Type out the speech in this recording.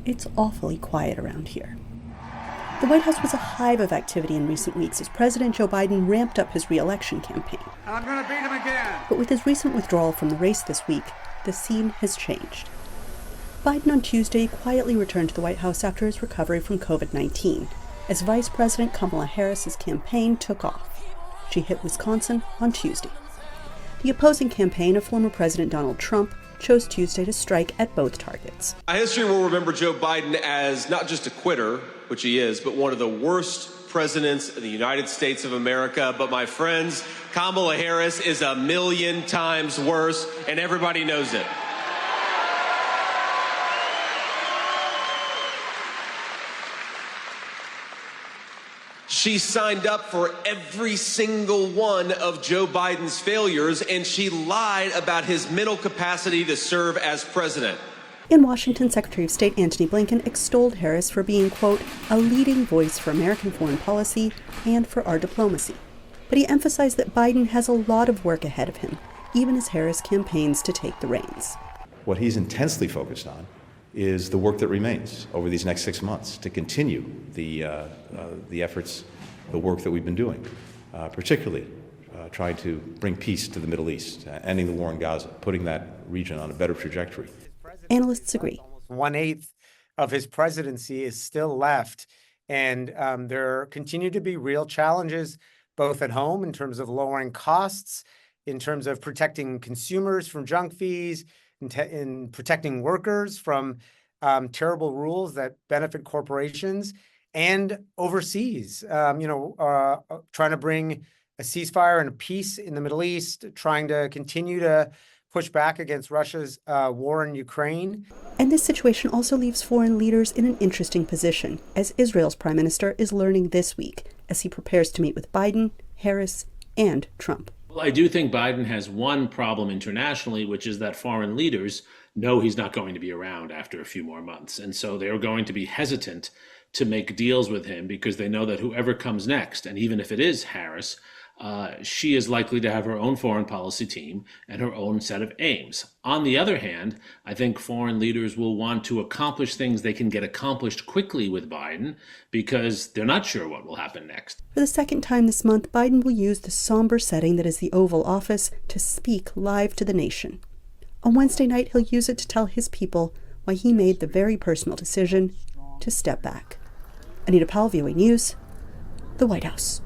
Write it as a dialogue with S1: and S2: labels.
S1: It's awfully quiet around here. The White House was a hive of activity in recent weeks as President Joe Biden ramped up his re-election campaign.
S2: I'm going to beat him again.
S1: But with his recent withdrawal from the race this week, the scene has changed. Biden on Tuesday quietly returned to the White House after his recovery from COVID-19, as Vice President Kamala Harris's campaign took off. She hit Wisconsin on Tuesday. The opposing campaign of former President Donald Trump chose Tuesday to strike at both targets.
S3: History will remember Joe Biden as not just a quitter, which he is, but one of the worst presidents in the United States of America. But my friends, Kamala Harris is 1,000,000 times worse, and everybody knows it. She signed up for every single one of Joe Biden's failures, and she lied about his mental capacity to serve as president.
S1: In Washington, Secretary of State Antony Blinken extolled Harris for being, quote, a leading voice for American foreign policy and for our diplomacy. But he emphasized that Biden has a lot of work ahead of him, even as Harris campaigns to take the reins.
S4: What he's intensely focused on is the work that remains over these next 6 months to continue the efforts, the work that we've been doing, particularly trying to bring peace to the Middle East, ending the war in Gaza, putting that region on a better trajectory.
S1: Analysts agree.
S5: 1/8 of his presidency is still left, and there continue to be real challenges, both at home in terms of lowering costs, in terms of protecting consumers from junk fees, in protecting workers from terrible rules that benefit corporations, and overseas, trying to bring a ceasefire and a peace in the Middle East, trying to continue to push back against Russia's war in Ukraine.
S1: And this situation also leaves foreign leaders in an interesting position, as Israel's prime minister is learning this week as he prepares to meet with Biden, Harris, and Trump.
S6: Well, I do think Biden has one problem internationally, which is that foreign leaders know he's not going to be around after a few more months. And so they're going to be hesitant to make deals with him because they know that whoever comes next, and even if it is Harris, she is likely to have her own foreign policy team and her own set of aims. On the other hand, I think foreign leaders will want to accomplish things they can get accomplished quickly with Biden because they're not sure what will happen next.
S1: For the second time this month, Biden will use the somber setting that is the Oval Office to speak live to the nation. On Wednesday night, he'll use it to tell his people why he made the very personal decision to step back. Anita Powell, VOA News, the White House.